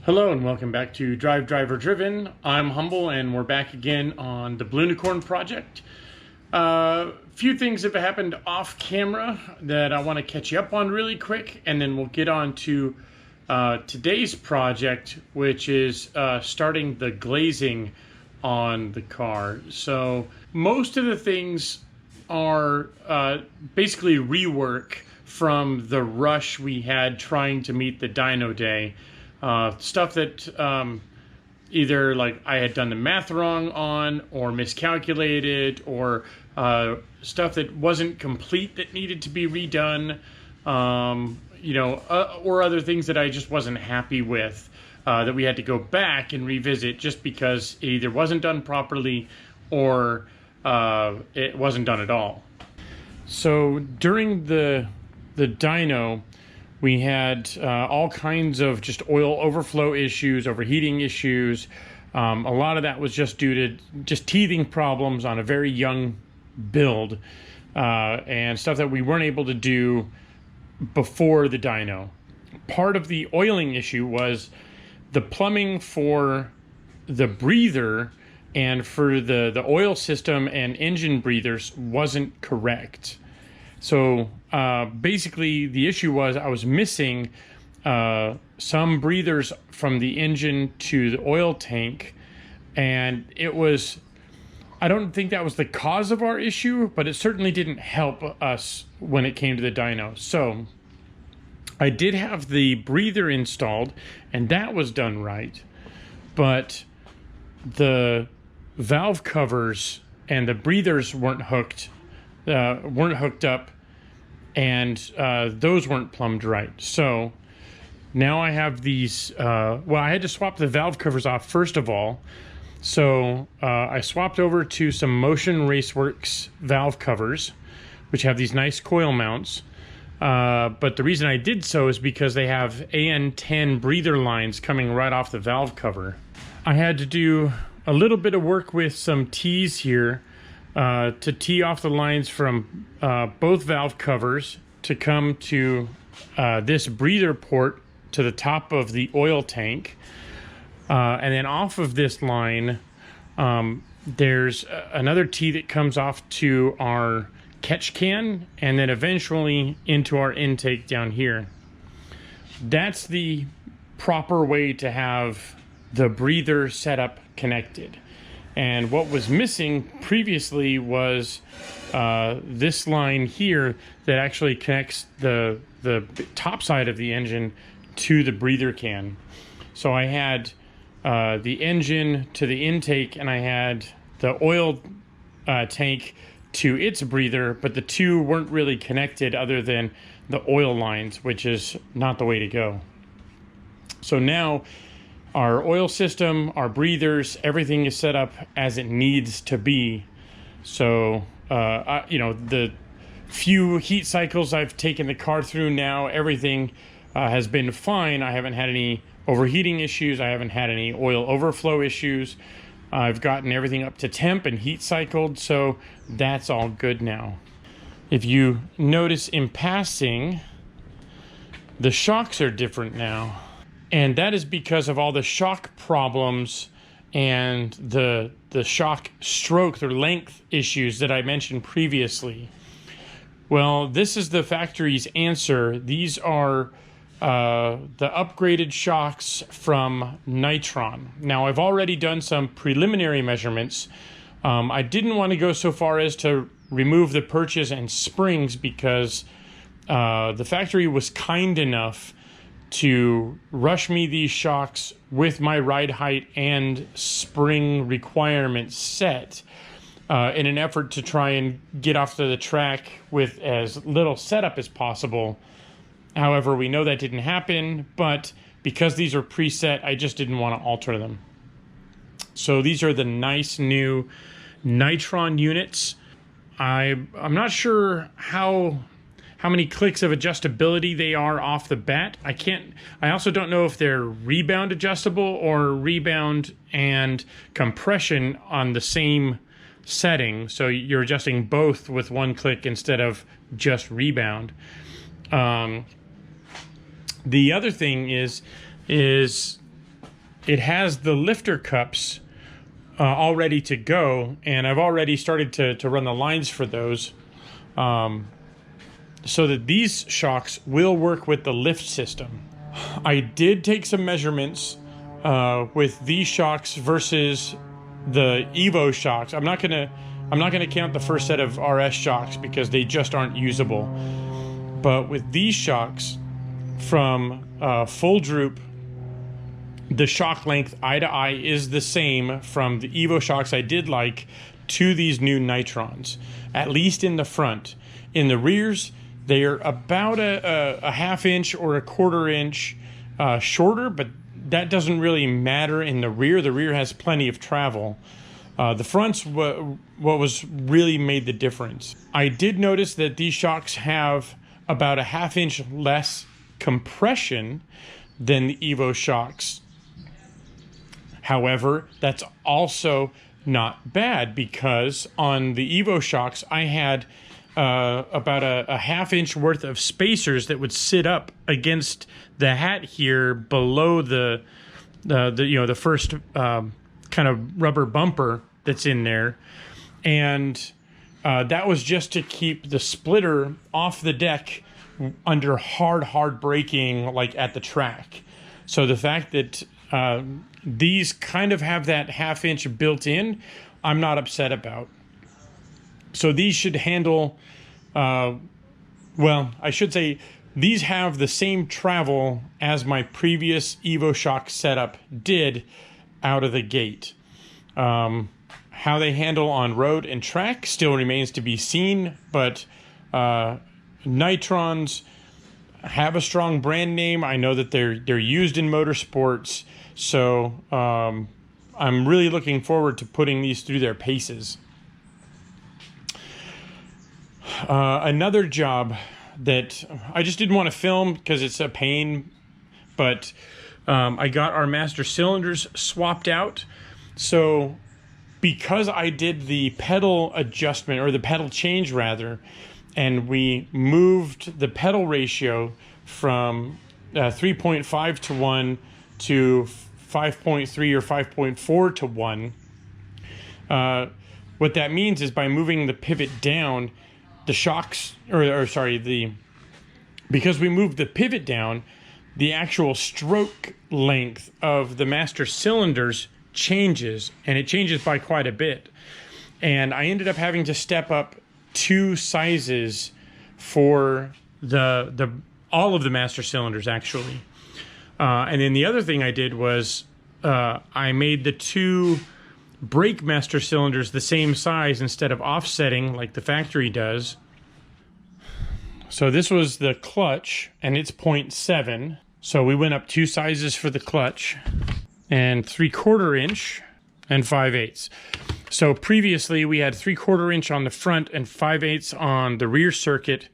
Hello and welcome back to DriveDriverDriven. I'm Humble and we're back again on the Blunicorn project. Few things have happened off camera that I want to catch you up on really quick, and then we'll get on to today's project, which is starting the glazing on the car. So most of the things are basically rework from the rush we had trying to meet the dyno day. Stuff that either like I had done the math wrong on, or miscalculated, or stuff that wasn't complete that needed to be redone, or other things that I just wasn't happy with, that we had to go back and revisit just because it either wasn't done properly or it wasn't done at all. So during the dyno, we had all kinds of just oil overflow issues, overheating issues. A lot of that was just due to just teething problems on a very young build, and stuff that we weren't able to do before the dyno. Part of the oiling issue was the plumbing for the breather and for the oil system and engine breathers wasn't correct. So basically the issue was I was missing some breathers from the engine to the oil tank, and I don't think that was the cause of our issue, but it certainly didn't help us when it came to the dyno. So I did have the breather installed and that was done right, but the valve covers and the breathers weren't hooked up, and those weren't plumbed right. So now I have these, I had to swap the valve covers off first of all. So I swapped over to some Motion Raceworks valve covers, which have these nice coil mounts. But the reason I did so is because they have AN10 breather lines coming right off the valve cover. I had to do a little bit of work with some tees here, to tee off the lines from both valve covers to come to this breather port to the top of the oil tank. And then off of this line, there's another tee that comes off to our catch can, and then eventually into our intake down here. That's the proper way to have the breather setup connected. And what was missing previously was this line here that actually connects the top side of the engine to the breather can. So I had the engine to the intake, and I had the oil tank to its breather, but the two weren't really connected other than the oil lines, which is not the way to go. So now our oil system, our breathers, everything is set up as it needs to be. So, the few heat cycles I've taken the car through now, everything has been fine. I haven't had any overheating issues. I haven't had any oil overflow issues. I've gotten everything up to temp and heat cycled, so that's all good now. If you notice in passing, the shocks are different now. And that is because of all the shock problems and the shock stroke or length issues that I mentioned previously. Well, this is the factory's answer. These are the upgraded shocks from Nitron. Now, I've already done some preliminary measurements. I didn't want to go so far as to remove the perches and springs because the factory was kind enough to rush me these shocks with my ride height and spring requirements set, in an effort to try and get off to the track with as little setup as possible. However, we know that didn't happen, but because these are preset, I just didn't want to alter them. So these are the nice new Nitron units. I'm not sure how many clicks of adjustability they are off the bat. I also don't know if they're rebound adjustable or rebound and compression on the same setting. So you're adjusting both with one click instead of just rebound. The other thing is it has the lifter cups all ready to go, and I've already started to run the lines for those, so that these shocks will work with the lift system. I did take some measurements with these shocks versus the Evo shocks. I'm not gonna count the first set of RS shocks because they just aren't usable. But with these shocks, from full droop, the shock length eye to eye is the same from the Evo shocks I did like to these new Nitrons, at least in the front. In the rears, they are about a half inch or a quarter inch shorter, but that doesn't really matter in the rear. The rear has plenty of travel. The front's what was really made the difference. I did notice that these shocks have about a half inch less compression than the Evo shocks. However, that's also not bad, because on the Evo shocks I had about a half inch worth of spacers that would sit up against the hat here below the first kind of rubber bumper that's in there, and that was just to keep the splitter off the deck under hard braking, like at the track. So the fact that these kind of have that half inch built in, I'm not upset about. So these should handle, well, I should say these have the same travel as my previous Evo shock setup did out of the gate. How they handle on road and track still remains to be seen, but Nitrons have a strong brand name. I know that they're used in motorsports, so I'm really looking forward to putting these through their paces. Another job that I just didn't want to film because it's a pain, but I got our master cylinders swapped out. So because I did the pedal adjustment, or the pedal change rather, and we moved the pedal ratio from 3.5 to 1 to 5.3 or 5.4 to 1, what that means is by moving the pivot down, the shocks, because we moved the pivot down, the actual stroke length of the master cylinders changes, and it changes by quite a bit. And I ended up having to step up 2 sizes for all of the master cylinders, actually. And then the other thing I did was I made the 2 brake master cylinders the same size instead of offsetting like the factory does. So this was the clutch, and it's 0.7. So we went up 2 sizes for the clutch, and 3/4 inch and 5/8. So previously we had 3/4 inch on the front and 5/8 on the rear circuit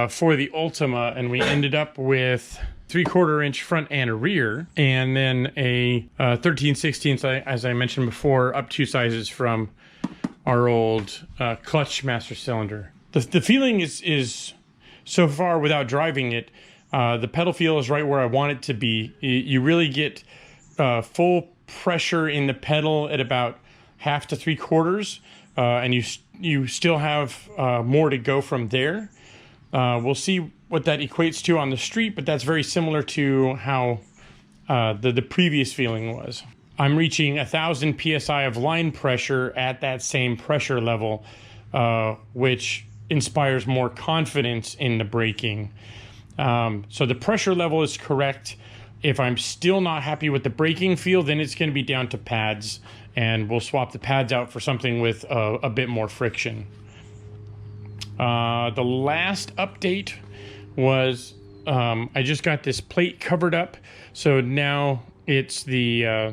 for the Ultima, and we ended up with 3/4 inch front and rear, and then a 13/16, as I mentioned before, up 2 sizes from our old clutch master cylinder. The feeling is so far, without driving it, the pedal feel is right where I want it to be. You really get full pressure in the pedal at about 1/2 to 3/4, and you still have more to go from there. We'll see what that equates to on the street, but that's very similar to how the previous feeling was. I'm reaching 1,000 PSI of line pressure at that same pressure level, which inspires more confidence in the braking. So the pressure level is correct. If I'm still not happy with the braking feel, then it's going to be down to pads, and we'll swap the pads out for something with a bit more friction. The last update was I just got this plate covered up, so now it's the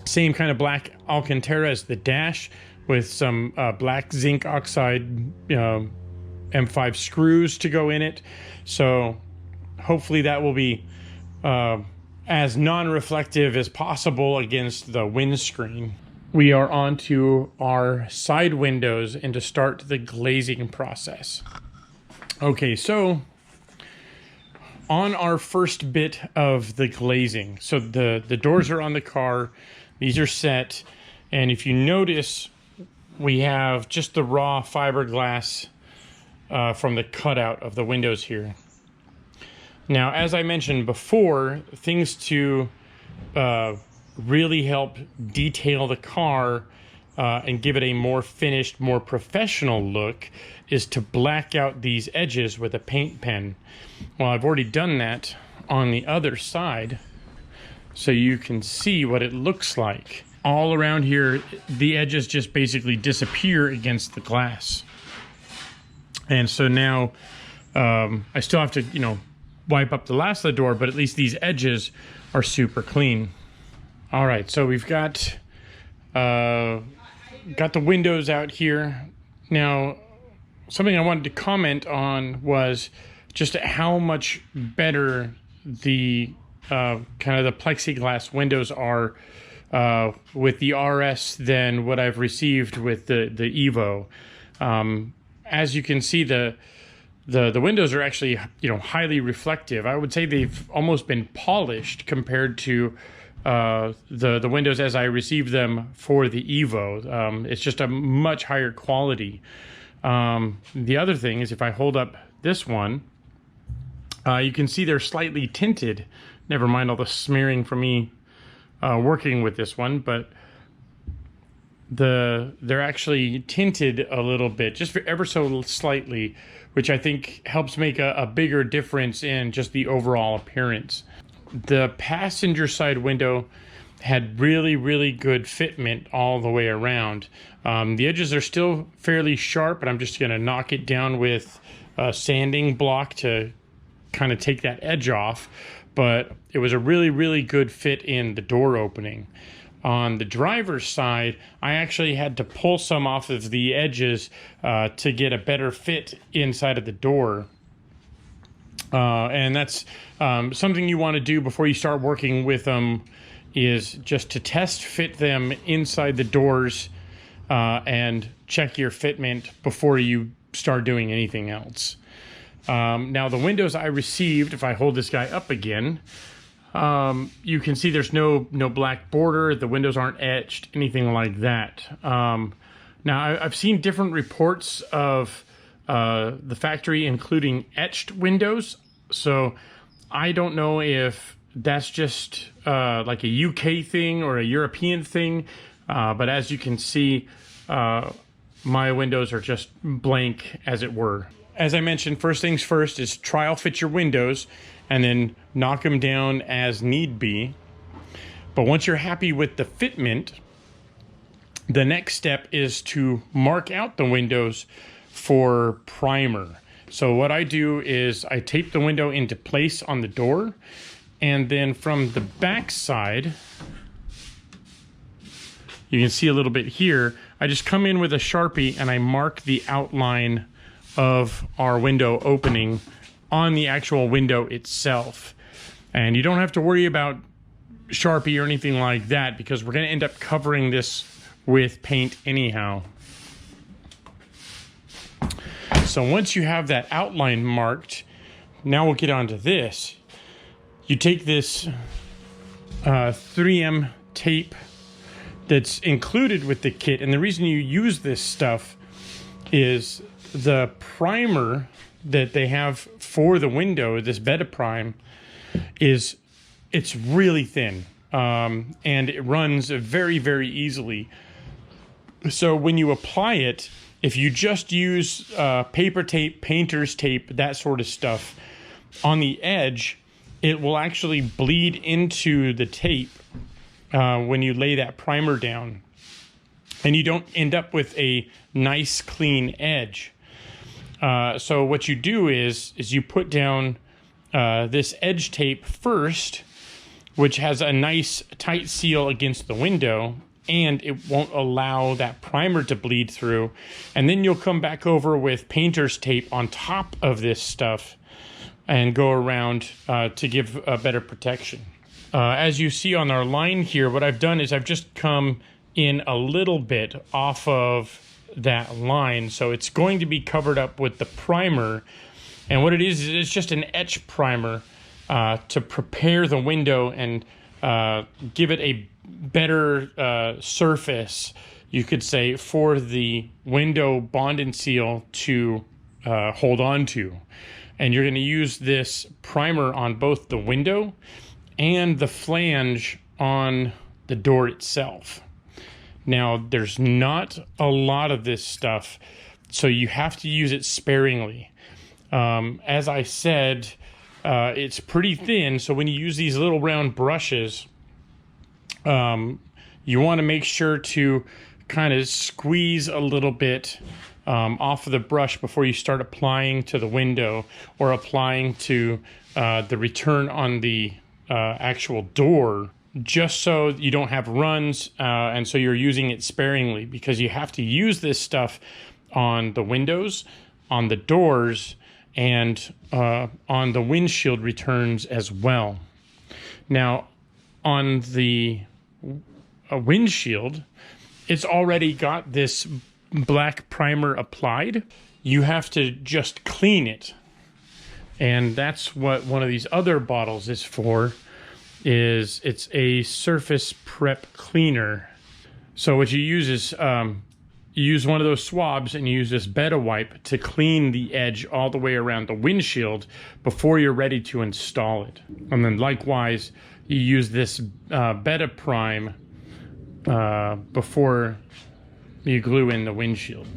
same kind of black Alcantara as the dash, with some black zinc oxide M5 screws to go in it. So hopefully that will be as non-reflective as possible against the windscreen. We are on to our side windows and to start the glazing process. Okay, so on our first bit of the glazing. So the doors are on the car. These are set. And if you notice, we have just the raw fiberglass from the cutout of the windows here. Now, as I mentioned before, things to really help detail the car and give it a more finished, more professional look is to black out these edges with a paint pen. Well, I've already done that on the other side, so you can see what it looks like. All around here, the edges just basically disappear against the glass. And so now I still have to, you know, wipe up the last of the door, but at least these edges are super clean. All right, so we've got the windows out here. Now, something I wanted to comment on was just how much better the kind of the plexiglass windows are with the RS than what I've received with the Evo. As you can see, the windows are actually, you know, highly reflective. I would say they've almost been polished compared to the windows as I received them for the Evo. It's just a much higher quality. The other thing is, if I hold up this one, you can see they're slightly tinted. Never mind all the smearing from me working with this one, but they're actually tinted a little bit, just ever so slightly, which I think helps make a bigger difference in just the overall appearance. The passenger side window had really, really good fitment all the way around. The edges are still fairly sharp, but I'm just going to knock it down with a sanding block to kind of take that edge off. But it was a really, really good fit in the door opening. On the driver's side, I actually had to pull some off of the edges to get a better fit inside of the door. And that's something you want to do before you start working with them, is just to test fit them inside the doors and check your fitment before you start doing anything else. Now, the windows I received, if I hold this guy up again, you can see there's no black border. The windows aren't etched, anything like that. Now, I've seen different reports of the factory including etched windows, so I don't know if that's just like a UK thing or a European thing, but as you can see, my windows are just blank, as it were. As I mentioned, first things first is trial fit your windows and then knock them down as need be. But once you're happy with the fitment, the next step is to mark out the windows for primer. So what I do is I tape the window into place on the door, and then from the back side, you can see a little bit here, I just come in with a Sharpie and I mark the outline of our window opening on the actual window itself. And you don't have to worry about Sharpie or anything like that, because we're going to end up covering this with paint anyhow. So once you have that outline marked, now we'll get onto this. You take this 3M tape that's included with the kit, and the reason you use this stuff is the primer that they have for the window, this Betaprime, it's really thin, and it runs very, very easily. So when you apply it, if you just use paper tape, painter's tape, that sort of stuff on the edge, it will actually bleed into the tape when you lay that primer down, and you don't end up with a nice clean edge. So what you do is you put down this edge tape first, which has a nice tight seal against the window, and it won't allow that primer to bleed through. And then you'll come back over with painter's tape on top of this stuff and go around to give a better protection. As you see on our line here, what I've done is I've just come in a little bit off of that line, so it's going to be covered up with the primer. And what it is it's just an etch primer, to prepare the window and give it a better surface, you could say, for the window bond and seal to hold on to. And you're going to use this primer on both the window and the flange on the door itself. Now, there's not a lot of this stuff, so you have to use it sparingly. As I said, it's pretty thin, so when you use these little round brushes, you want to make sure to kind of squeeze a little bit off of the brush before you start applying to the window or applying to the return on the actual door, just so you don't have runs, and so you're using it sparingly, because you have to use this stuff on the windows, on the doors, and on the windshield returns as well. Now, on the windshield, it's already got this black primer applied. You have to just clean it. And that's what one of these other bottles is for, is it's a surface prep cleaner. So what you use is you use one of those swabs and you use this Beta wipe to clean the edge all the way around the windshield before you're ready to install it. And then likewise, you use this Beta prime before you glue in the windshield.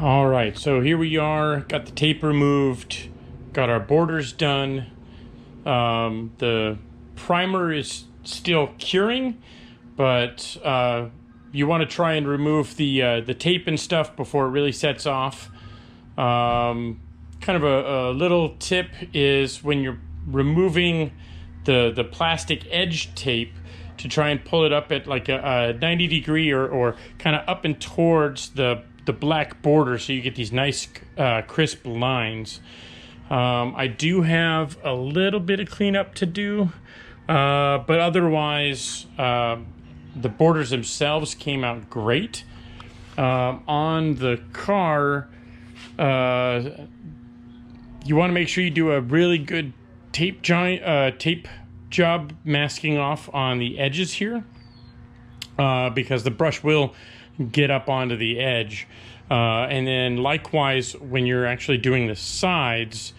All right, so here we are, got the tape removed, got our borders done. The primer is still curing, but you want to try and remove the tape and stuff before it really sets off. Kind of a little tip is when you're removing the plastic edge tape, to try and pull it up at like a 90 degree or kind of up and towards the black border, so you get these nice crisp lines. I do have a little bit of cleanup to do, but otherwise the borders themselves came out great. On the car, you want to make sure you do a really good tape job masking off on the edges here, because the brush will get up onto the edge. And then likewise, when you're actually doing the sides,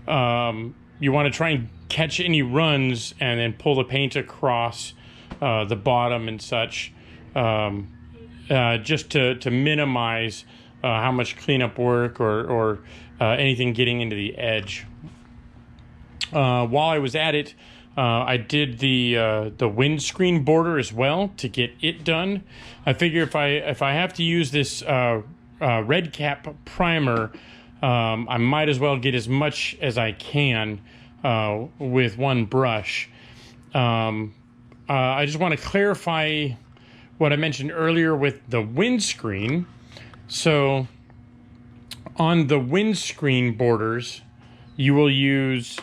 you want to try and catch any runs and then pull the paint across the bottom and such, just to minimize how much cleanup work or anything getting into the edge. While I was at it, I did the windscreen border as well to get it done. I figure if I have to use this red cap primer, I might as well get as much as I can with one brush. I just want to clarify what I mentioned earlier with the windscreen. So on the windscreen borders, you will use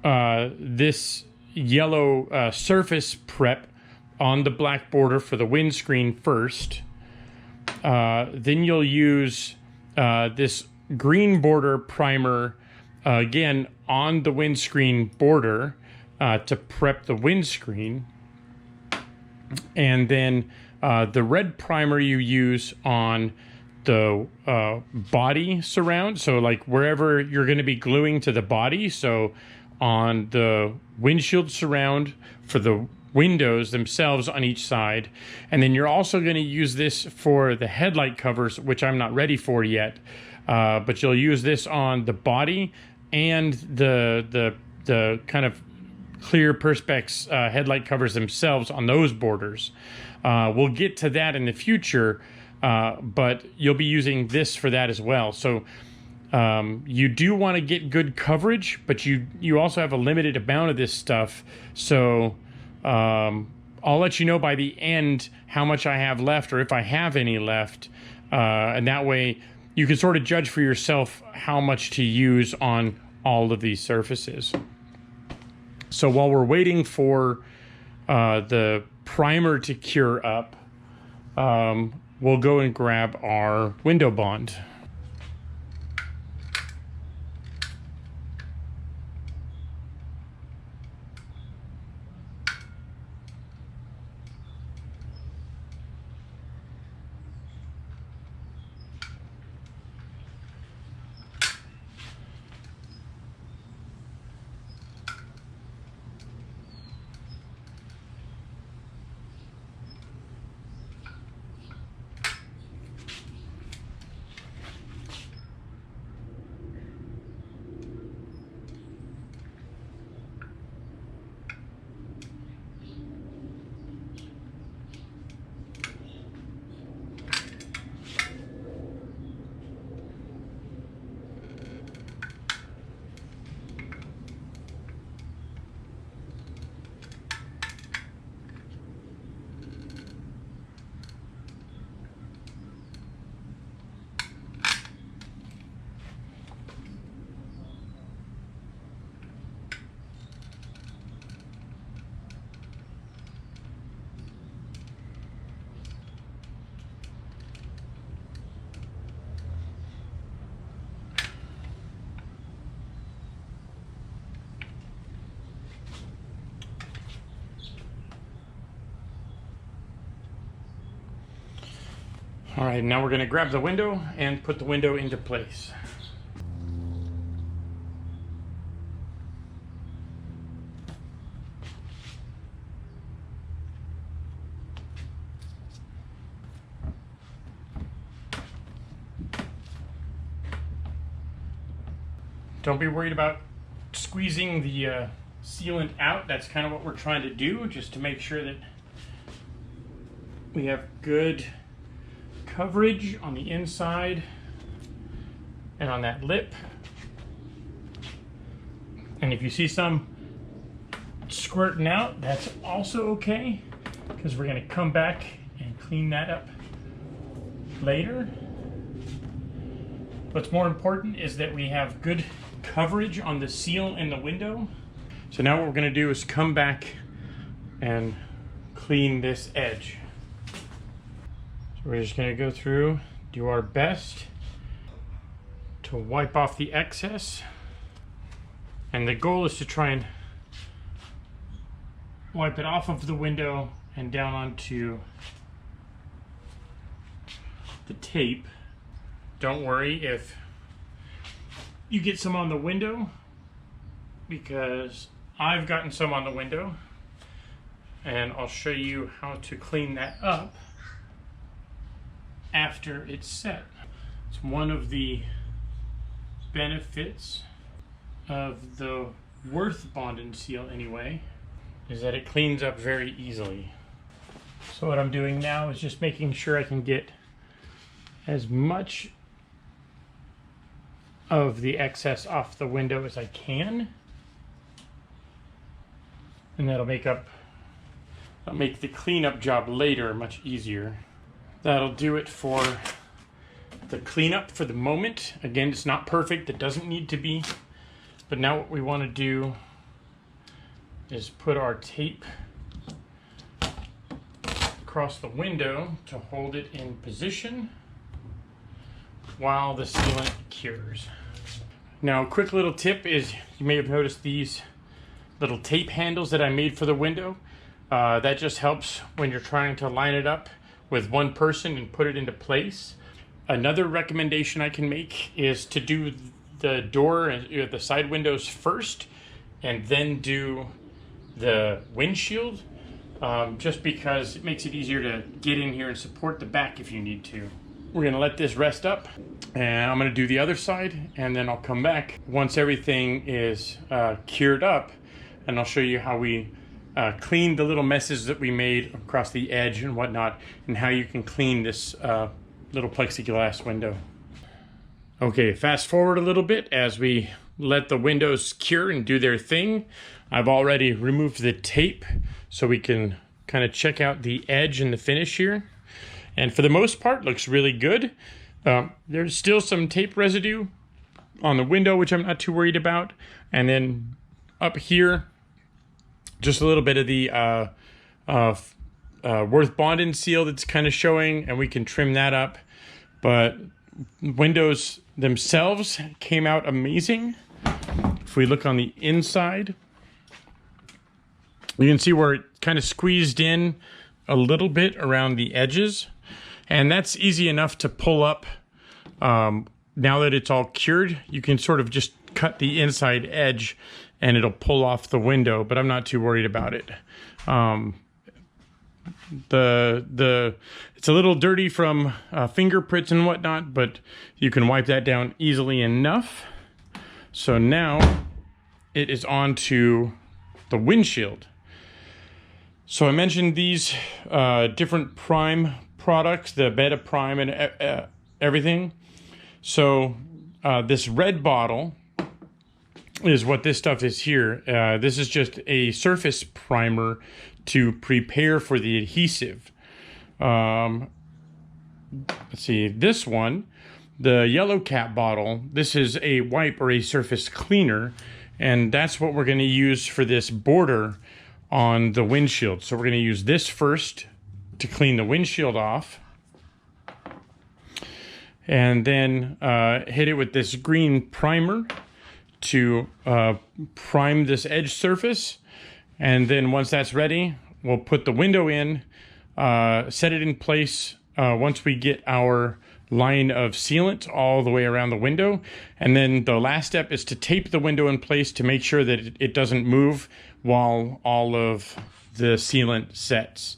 this yellow surface prep on the black border for the windscreen first. Then you'll use this green border primer again on the windscreen border to prep the windscreen. And then the red primer you use on the body surround. So like wherever you're going to be gluing to the body. So on the windshield surround for the windows themselves on each side. And then you're also going to use this for the headlight covers, which I'm not ready for yet. But you'll use this on the body and the kind of clear Perspex headlight covers themselves on those borders. We'll get to that in the future, but you'll be using this for that as well. So you do want to get good coverage, but you also have a limited amount of this stuff. So I'll let you know by the end how much I have left, or if I have any left, and that way you can sort of judge for yourself how much to use on all of these surfaces. So while we're waiting for the primer to cure up, we'll go and grab our window bond. All right, now we're going to grab the window and put the window into place. Don't be worried about squeezing the sealant out. That's kind of what we're trying to do, just to make sure that we have good coverage on the inside and on that lip. And if you see some squirting out, that's also okay, because we're going to come back and clean that up later. What's more important is that we have good coverage on the seal in the window. So now what we're going to do is come back and clean this edge. So we're just going to go through, do our best to wipe off the excess. And the goal is to try and wipe it off of the window and down onto the tape. Don't worry if you get some on the window, because I've gotten some on the window, and I'll show you how to clean that up after it's set. It's one of the benefits of the Worth bond and seal anyway, is that it cleans up very easily. So what I'm doing now is just making sure I can get as much of the excess off the window as I can, and that'll make the cleanup job later much easier. That'll do it for the cleanup for the moment. Again, it's not perfect, it doesn't need to be, but now what we want to do is put our tape across the window to hold it in position while the sealant cures. Now, a quick little tip is, you may have noticed these little tape handles that I made for the window. That just helps when you're trying to line it up with one person and put it into place. Another recommendation I can make is to do the door and the side windows first, and then do the windshield, just because it makes it easier to get in here and support the back if you need to. We're gonna let this rest up, and I'm gonna do the other side, and then I'll come back once everything is cured up, and I'll show you how we clean the little messes that we made across the edge and whatnot, and how you can clean this little plexiglass window. Okay, fast forward a little bit as we let the windows cure and do their thing. I've already removed the tape so we can kind of check out the edge and the finish here. And for the most part, looks really good. There's still some tape residue on the window, which I'm not too worried about. And then up here, just a little bit of the Worth bond and seal that's kind of showing, and we can trim that up. But windows themselves came out amazing. If we look on the inside, you can see where it kind of squeezed in a little bit around the edges, and that's easy enough to pull up. Now that it's all cured, you can sort of just cut the inside edge and it'll pull off the window, but I'm not too worried about it. It's a little dirty from fingerprints and whatnot, but you can wipe that down easily enough. So now it is on to the windshield. So I mentioned these different prime products, the Beta Prime and everything. So this red bottle is what this stuff is here. This is just a surface primer to prepare for the adhesive. Let's see, this one, the yellow cap bottle, this is a wipe or a surface cleaner, and that's what we're going to use for this border on the windshield. So we're going to use this first to clean the windshield off, and then hit it with this green primer to prime this edge surface. And then once that's ready, we'll put the window in, set it in place once we get our line of sealant all the way around the window. And then the last step is to tape the window in place to make sure that it doesn't move while all of the sealant sets.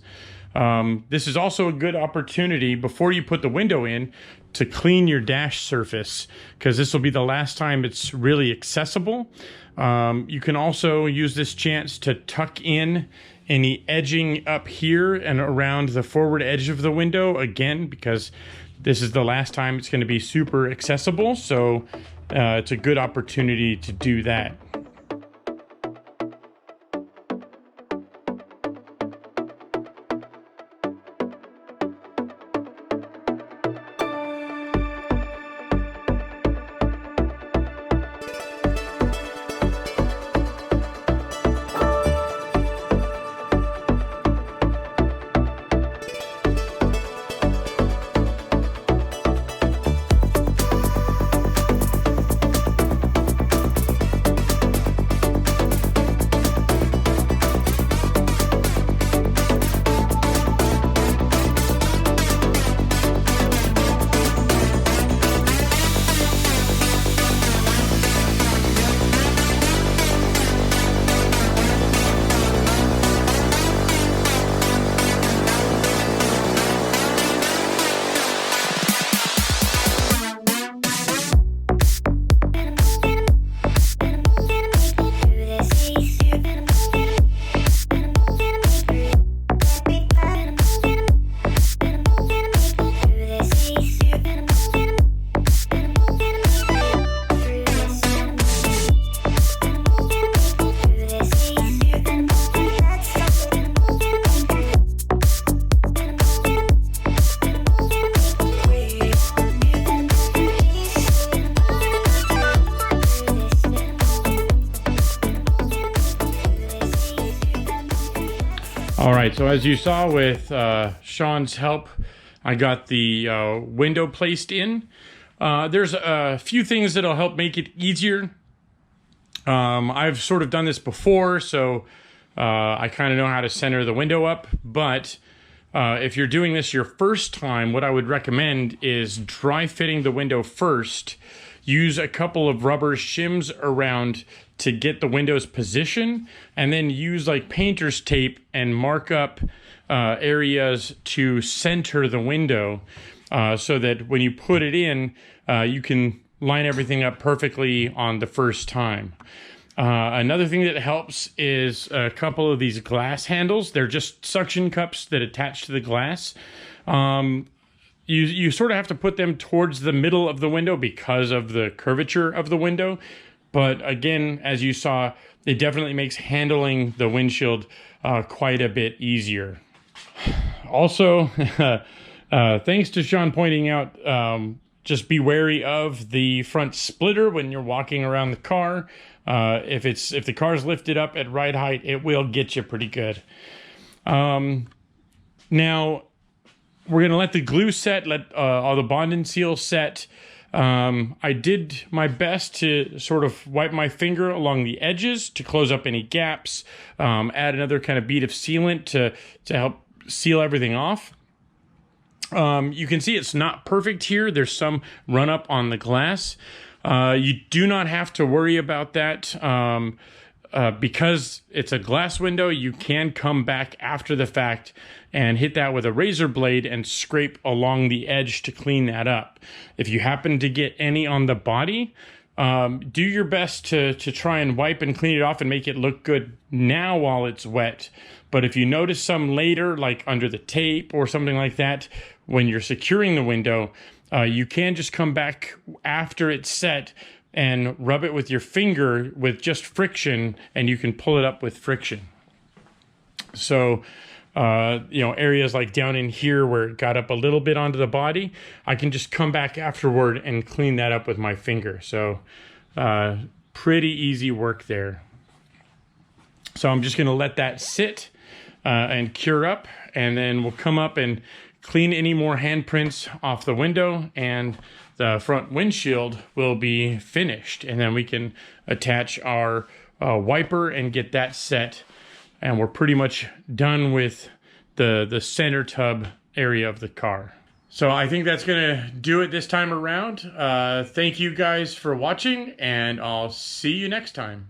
This is also a good opportunity before you put the window in to clean your dash surface, because this will be the last time it's really accessible. You can also use this chance to tuck in any edging up here and around the forward edge of the window, again, because this is the last time it's going to be super accessible. So it's a good opportunity to do that. All right, so as you saw with Sean's help, I got the window placed in. There's a few things that'll help make it easier. I've sort of done this before, so I kind of know how to center the window up, but if you're doing this your first time, what I would recommend is dry fitting the window first. Use a couple of rubber shims around to get the window's position, and then use like painter's tape and mark up areas to center the window so that when you put it in, you can line everything up perfectly on the first time. Another thing that helps is a couple of these glass handles. They're just suction cups that attach to the glass. You sort of have to put them towards the middle of the window because of the curvature of the window. But again, as you saw, it definitely makes handling the windshield quite a bit easier. Also, thanks to Sean pointing out, just be wary of the front splitter when you're walking around the car. If the car's lifted up at right height, it will get you pretty good. Now, we're going to let the glue set, let all the bond and seal set. I did my best to sort of wipe my finger along the edges to close up any gaps, add another kind of bead of sealant to help seal everything off. You can see it's not perfect here. There's some run up on the glass. You do not have to worry about that. Because it's a glass window, you can come back after the fact and hit that with a razor blade and scrape along the edge to clean that up. If you happen to get any on the body, do your best to try and wipe and clean it off and make it look good now while it's wet. But if you notice some later, like under the tape or something like that, when you're securing the window, you can just come back after it's set and rub it with your finger with just friction, and you can pull it up with friction. So, areas like down in here where it got up a little bit onto the body, I can just come back afterward and clean that up with my finger. So, pretty easy work there. So I'm just gonna let that sit and cure up, and then we'll come up and clean any more handprints off the window, and the front windshield will be finished. And then we can attach our wiper and get that set. And we're pretty much done with the center tub area of the car. So I think that's gonna do it this time around. Thank you guys for watching, and I'll see you next time.